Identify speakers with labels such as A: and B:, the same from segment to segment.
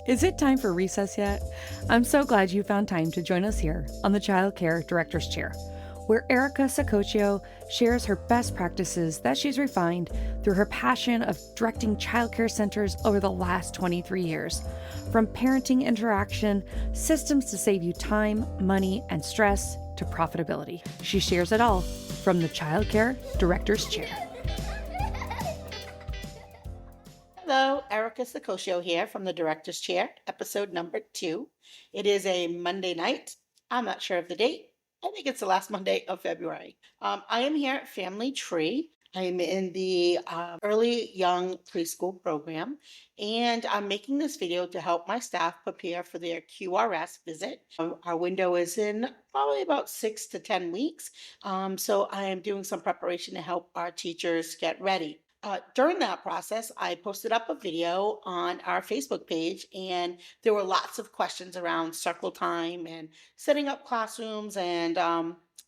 A: Is it time for recess yet? I'm so glad you found time to join us here on the Childcare Directors Chair, where Erica Sacoccio shares her best practices that she's refined through her passion of directing childcare centers over the last 23 years. From parenting interaction, systems to save you time, money, and stress, to profitability. She shares it all from the Childcare Directors Chair.
B: Hello, Erica Sacoccio here from the Director's Chair, episode number 2. It is a Monday night. I'm not sure of the date. I think it's the last Monday of February. I am here at Family Tree. I'm in the early young preschool program, and I'm making this video to help my staff prepare for their QRS visit. Our window is in probably about 6 to 10 weeks, so I am doing some preparation to help our teachers get ready. During that process, I posted up a video on our Facebook page, and there were lots of questions around circle time and setting up classrooms and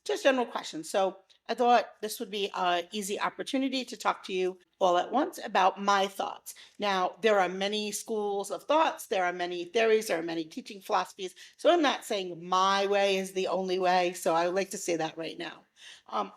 B: just general questions. So I thought this would be an easy opportunity to talk to you all at once about my thoughts. Now, there are many schools of thoughts, there are many theories, there are many teaching philosophies. So I'm not saying my way is the only way. So I would like to say that right now.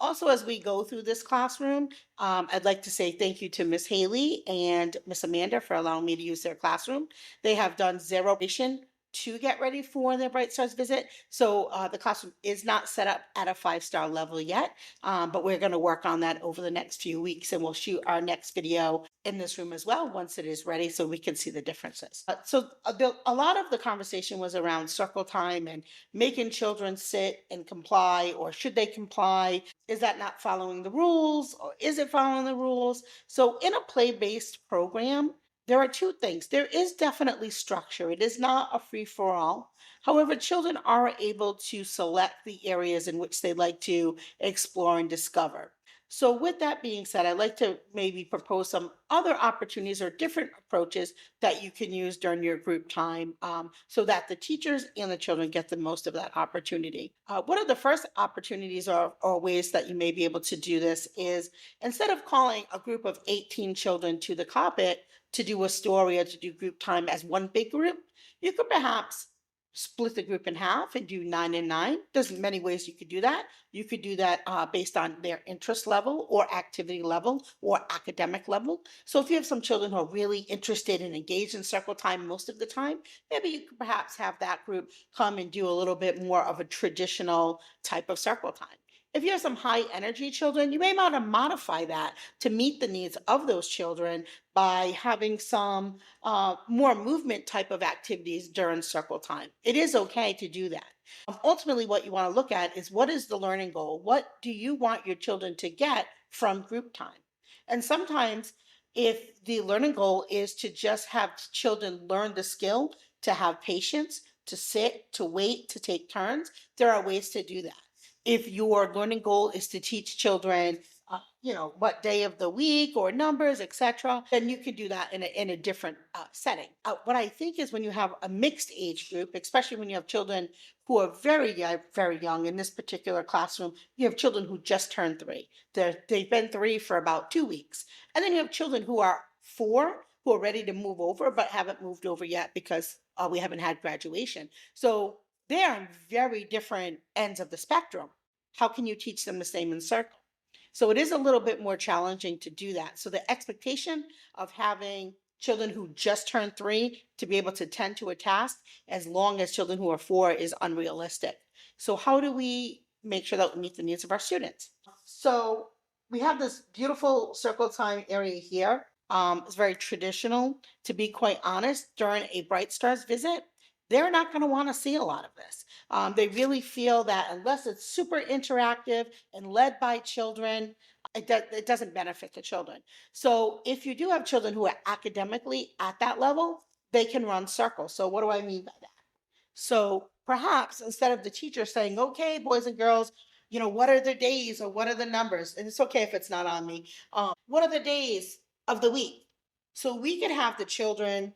B: Also, as we go through this classroom, I'd like to say thank you to Miss Haley and Miss Amanda for allowing me to use their classroom. They have done zero preparation to get ready for their Bright Stars visit. So the classroom is not set up at a 5-star level yet, but we're going to work on that over the next few weeks, and we'll shoot our next video in this room as well once it is ready so we can see the differences. A lot of the conversation was around circle time and making children sit and comply, or should they comply? Is that not following the rules, or is it following the rules? So in a play-based program, there are two things. There is definitely structure. It is not a free-for-all. However, children are able to select the areas in which they like to explore and discover. So with that being said, I'd like to maybe propose some other opportunities or different approaches that you can use during your group time, so that the teachers and the children get the most of that opportunity. One of the first opportunities or ways that you may be able to do this is, instead of calling a group of 18 children to the carpet to do a story or to do group time as one big group, you could perhaps split the group in half and do 9 and 9. There's many ways you could do that. You could do that based on their interest level or activity level or academic level. So if you have some children who are really interested and engaged in circle time most of the time, maybe you could perhaps have that group come and do a little bit more of a traditional type of circle time. If you have some high energy children, you may want to modify that to meet the needs of those children by having some more movement type of activities during circle time. It is okay to do that. Ultimately, what you want to look at is, what is the learning goal? What do you want your children to get from group time? And sometimes, if the learning goal is to just have children learn the skill to have patience, to sit, to wait, to take turns, there are ways to do that. If your learning goal is to teach children, what day of the week or numbers, etc., then you could do that in a different setting. What I think is, when you have a mixed age group, especially when you have children who are very young, in this particular classroom, you have children who just turned 3. They've been 3 for about 2 weeks. And then you have children who are 4, who are ready to move over, but haven't moved over yet because we haven't had graduation. So they are on very different ends of the spectrum. How can you teach them the same in circle? So it is a little bit more challenging to do that. So the expectation of having children who just turned 3 to be able to tend to a task as long as children who are 4 is unrealistic. So how do we make sure that we meet the needs of our students? So we have this beautiful circle time area here. It's very traditional. To be quite honest, during a Bright Stars visit, they're not going to want to see a lot of this. They really feel that unless it's super interactive and led by children, it doesn't benefit the children. So if you do have children who are academically at that level, they can run circles. So what do I mean by that? So perhaps, instead of the teacher saying, okay, boys and girls, what are the days or what are the numbers? And it's okay if it's not on me. What are the days of the week? So we could have the children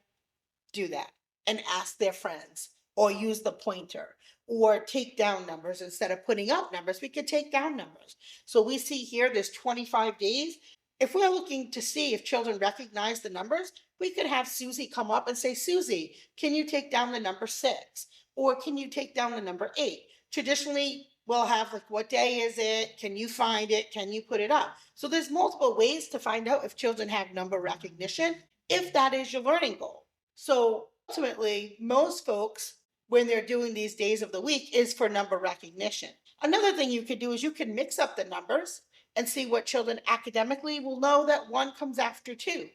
B: do that and ask their friends, or use the pointer, or take down numbers. Instead of putting up numbers, we could take down numbers. So we see here there's 25 days. If we're looking to see if children recognize the numbers, we could have Susie come up and say, Susie, can you take down the number 6? Or can you take down the number 8? Traditionally, we'll have like, what day is it? Can you find it? Can you put it up? So there's multiple ways to find out if children have number recognition, if that is your learning goal. So ultimately, most folks, when they're doing these days of the week, is for number recognition. Another thing you could do is you can mix up the numbers and see what children academically will know that 1 comes after 2,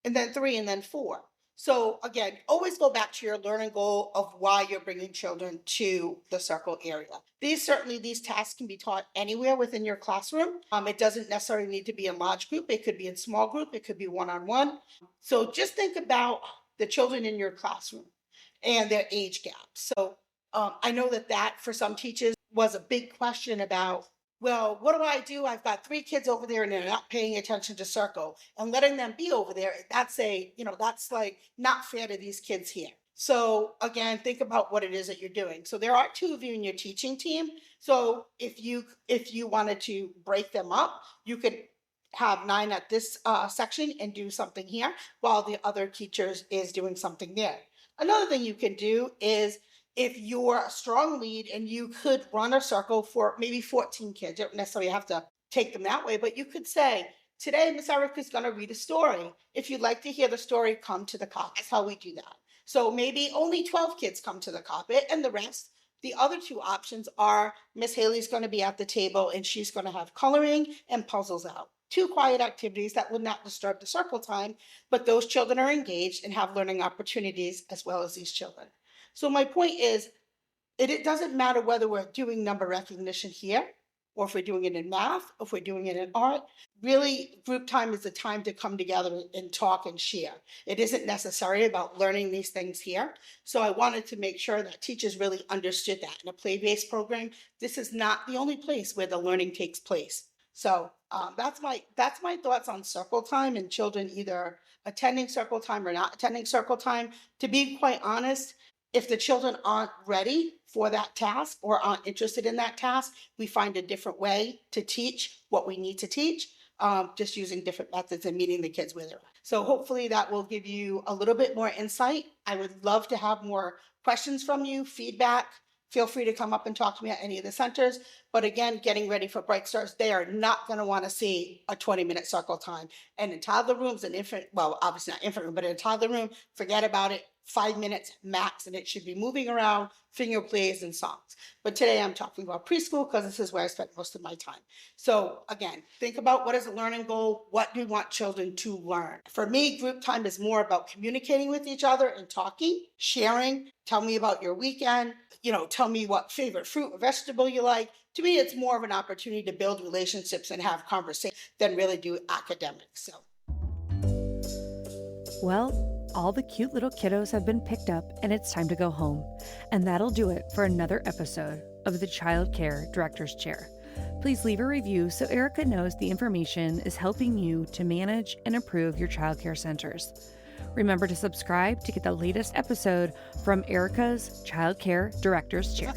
B: and then 3, and then 4. So again, always go back to your learning goal of why you're bringing children to the circle area. These tasks can be taught anywhere within your classroom. It doesn't necessarily need to be in large group. It could be in small group. It could be one-on-one. So just think about the children in your classroom and their age gaps. So I know that for some teachers was a big question about, well, what do I do? I've got 3 kids over there and they're not paying attention to circle, and letting them be over there. That's like not fair to these kids here. So again, think about what it is that you're doing. So there are 2 of you in your teaching team. So if you wanted to break them up, you could have 9 at this section and do something here while the other teachers is doing something there. Another thing you can do is, if you're a strong lead and you could run a circle for maybe 14 kids, you don't necessarily have to take them that way, but you could say, today Miss Erica is going to read a story. If you'd like to hear the story, come to the carpet. That's how we do that. So maybe only 12 kids come to the carpet, and the other 2 options are Miss Haley's going to be at the table and she's going to have coloring and puzzles out. 2 quiet activities that would not disturb the circle time, but those children are engaged and have learning opportunities as well as these children. So my point is, it doesn't matter whether we're doing number recognition here, or if we're doing it in math, or if we're doing it in art. Really, group time is the time to come together and talk and share. It isn't necessarily about learning these things here. So I wanted to make sure that teachers really understood that. In a play-based program, this is not the only place where the learning takes place. So that's my thoughts on circle time and children either attending circle time or not attending circle time. To be quite honest, if the children aren't ready for that task or aren't interested in that task, we find a different way to teach what we need to teach, just using different methods and meeting the kids where they're at. So hopefully that will give you a little bit more insight. I would love to have more questions from you, feedback. Feel free to come up and talk to me at any of the centers. But again, getting ready for Bright Stars, they are not going to want to see a 20-minute circle time. And in toddler rooms and infant, well, obviously not infant room, but in a toddler room, forget about it. 5 minutes max, and it should be moving around, finger plays, and songs. But today I'm talking about preschool because this is where I spent most of my time. So again, think about what is a learning goal? What do we want children to learn? For me, group time is more about communicating with each other and talking, sharing. Tell me about your weekend. Tell me what favorite fruit or vegetable you like. To me, it's more of an opportunity to build relationships and have conversations than really do academics.
A: Well, all the cute little kiddos have been picked up and it's time to go home. And that'll do it for another episode of the Childcare Directors Chair. Please leave a review so Erica knows the information is helping you to manage and improve your childcare centers. Remember to subscribe to get the latest episode from Erica's Childcare Directors Chair.